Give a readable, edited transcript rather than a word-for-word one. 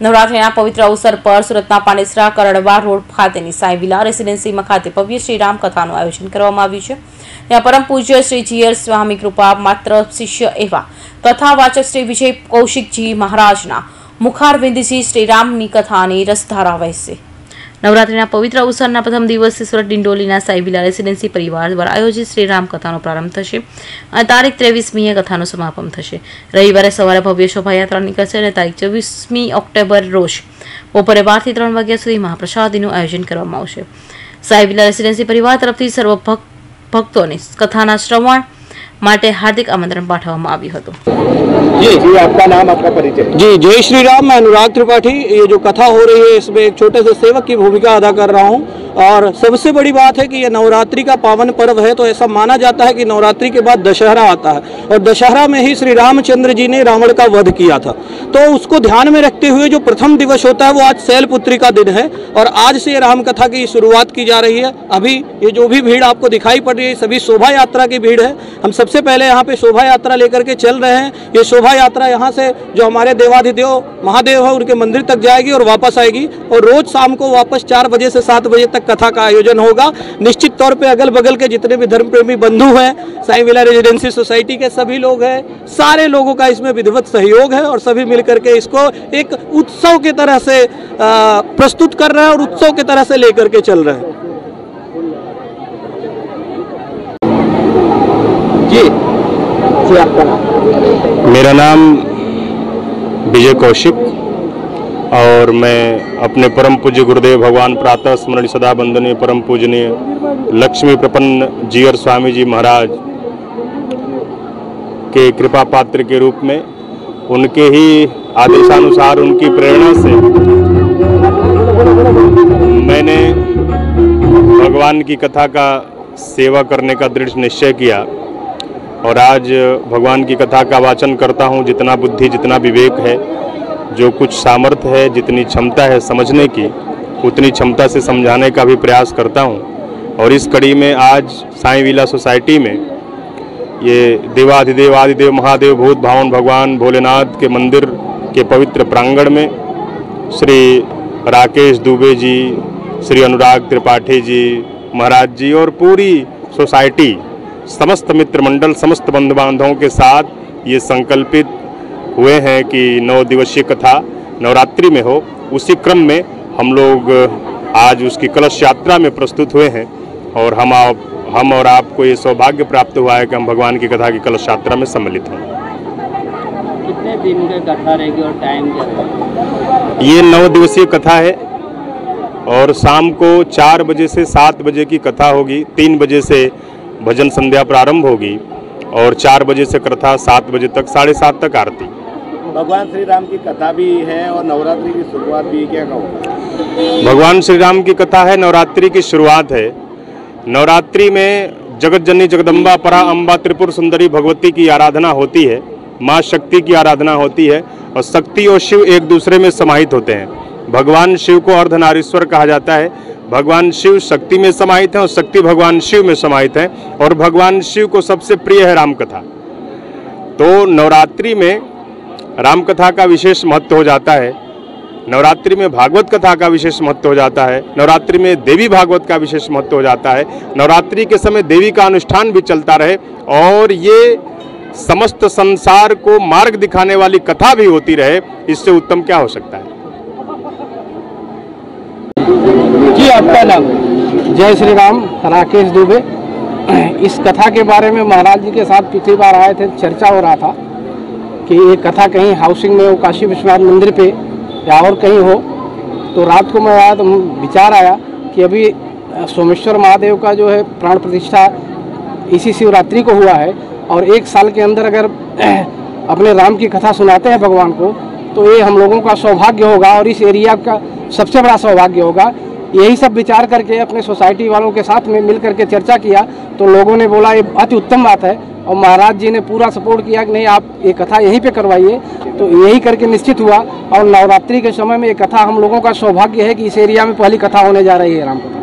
નવરાત્રિના પવિત્ર અવસર પર સુરતના પાંડેસરા કરડવા રોડ ખાતેની સાંઈ વિલા રેસિડેન્સીમાં ખાતે ભવ્ય શ્રી રામ કથાનું આયોજન કરવામાં આવ્યું છે। ત્યાં પરમ પૂજ્ય શ્રી જીયર સ્વામી કૃપા માત્ર શિષ્ય એવા કથાવાચક શ્રી વિજય કૌશિકજી મહારાજના મુખારવિંદજી શ્રી રામની કથાની રસધારા વહેશે। નવરાત્રિના પવિત્ર અવસરના પ્રથમ દિવસે સુરત ડિંડોલીના સાંઈ વિલા રેસિડેન્સી પરિવાર દ્વારા આયોજિત શ્રી રામ કથાનો પ્રારંભ થશે અને તારીખ 23મીએ કથાનું સમાપન થશે। રવિવારે સવારે ભવ્ય શોભાયાત્રા નીકળશે અને તારીખ 24મી ઓક્ટોબર રોજ બપોરે 12 થી 3 વાગ્યા સુધી મહાપ્રસાદીનું આયોજન કરવામાં આવશે। સાંઈ વિલા રેસિડેન્સી પરિવાર તરફથી સર્વ ભક્તોને કથાના શ્રવણ માટે हार्दिक आमंत्रण पाठवવામાં આવ્યું હતું। जी आपका नाम, आपका परिचय। जी जय श्री राम, मैं अनुराग त्रिपाठी। ये जो कथा हो रही है इसमें एक छोटे से सेवक की भूमिका अदा कर रहा हूँ। और सबसे बड़ी बात है कि ये नवरात्रि का पावन पर्व है, तो ऐसा माना जाता है कि नवरात्रि के बाद दशहरा आता है और दशहरा में ही श्री रामचंद्र जी ने रावण का वध किया था। तो उसको ध्यान में रखते हुए जो प्रथम दिवस होता है वो आज शैलपुत्री का दिन है और आज से राम कथा की शुरुआत की जा रही है। अभी ये जो भी भीड़ आपको दिखाई पड़ रही है सभी शोभा यात्रा की भीड़ है। हम सबसे पहले यहाँ पे शोभा यात्रा लेकर के चल रहे हैं। ये शोभा यात्रा यहाँ से जो हमारे देवाधिदेव महादेव है उनके मंदिर तक जाएगी और वापस आएगी और रोज शाम को वापस 4 बजे से 7 बजे तक कथा का आयोजन होगा। निश्चित तौर पे अगल बगल के जितने भी धर्म प्रेमी बंधु हैं, साईं विला रेजिडेंसी सोसाइटी के सभी लोग हैं, सारे लोगों का इसमें विधिवत सहयोग है और सभी मिलकर के इसको एक उत्सव की तरह से प्रस्तुत कर रहे हैं और उत्सव की तरह से लेकर के चल रहे हैं। जी आपका नाम? मेरा नाम विजय कौशिक और मैं अपने परम पूज्य गुरुदेव भगवान प्रातः स्मरण सदा वंदनीय परम पूजनीय लक्ष्मी प्रपन्न जीयर स्वामी जी महाराज के कृपा पात्र के रूप में उनके ही आदेशानुसार उनकी प्रेरणा से मैंने भगवान की कथा का सेवा करने का दृढ़ निश्चय किया और आज भगवान की कथा का वाचन करता हूँ। जितना बुद्धि जितना विवेक है, जो कुछ सामर्थ्य है, जितनी क्षमता है समझने की उतनी क्षमता से समझाने का भी प्रयास करता हूँ। और इस कड़ी में आज साईं विला सोसाइटी में ये देवाधिदेव आदिदेव महादेव भूत भावन भगवान भोलेनाथ के मंदिर के पवित्र प्रांगण में श्री राकेश दुबे जी, श्री अनुराग त्रिपाठी जी महाराज जी और पूरी सोसाइटी समस्त मित्र मंडल समस्त बंधु बांधवों के साथ ये संकल्पित हुए हैं कि 9 दिवसीय कथा नवरात्रि में हो। उसी क्रम में हम लोग आज उसकी कलश यात्रा में प्रस्तुत हुए हैं और हम और आपको ये सौभाग्य प्राप्त हुआ है कि हम भगवान की कथा की कलश यात्रा में सम्मिलित हों। कितने दिन का कथा रहेगी और टाइम क्या रहेगा? ये 9 दिवसीय कथा है और शाम को 4 बजे से 7 बजे की कथा होगी। 3 बजे से भजन संध्या प्रारंभ होगी और 4 बजे से कथा 7 बजे तक 7:30 तक आरती। भगवान श्री राम की कथा भी है और नवरात्रि की शुरुआत भी, क्या कहोगे? भगवान श्री राम की कथा है, नवरात्रि की शुरुआत है। नवरात्रि में जगत जननी जगदम्बा परा अम्बा त्रिपुर सुंदरी भगवती की आराधना होती है, माँ शक्ति की आराधना होती है और शक्ति और शिव एक दूसरे में समाहित होते हैं। भगवान शिव को अर्धनारीश्वर कहा जाता है। भगवान शिव शक्ति में समाहित हैं और शक्ति भगवान शिव में समाहित हैं और भगवान शिव को सबसे प्रिय है राम कथा। तो नवरात्रि में राम कथा का विशेष महत्व हो जाता है, नवरात्रि में भागवत कथा का विशेष महत्व हो जाता है, नवरात्रि में देवी भागवत का विशेष महत्व हो जाता है। नवरात्रि के समय देवी का अनुष्ठान भी चलता रहे और ये समस्त संसार को मार्ग दिखाने वाली कथा भी होती रहे, इससे उत्तम क्या हो सकता है। जी आपका नाम? जय श्री राम, राकेश दुबे। इस कथा के बारे में महाराज जी के साथ पिछली बार आए थे, चर्चा हो रहा था कि ये कथा कहीं हाउसिंग में हो, काशी विश्वनाथ मंदिर पे या और कहीं हो। तो रात को मैं आया तो विचार आया कि अभी सोमेश्वर महादेव का जो है प्राण प्रतिष्ठा इसी शिवरात्रि को हुआ है और 1 साल के अंदर अगर अपने राम की कथा सुनाते हैं भगवान को तो ये हम लोगों का सौभाग्य होगा और इस एरिया का सबसे बड़ा सौभाग्य होगा। यही सब विचार करके अपने सोसाइटी वालों के साथ में मिल करके चर्चा किया तो लोगों ने बोला ये अति उत्तम बात है और महाराज जी ने पूरा सपोर्ट किया कि नहीं आप ये कथा यहीं पे करवाइए। तो यही करके निश्चित हुआ और नवरात्रि के समय में ये कथा हम लोगों का सौभाग्य है कि इस एरिया में पहली कथा होने जा रही है राम कथा।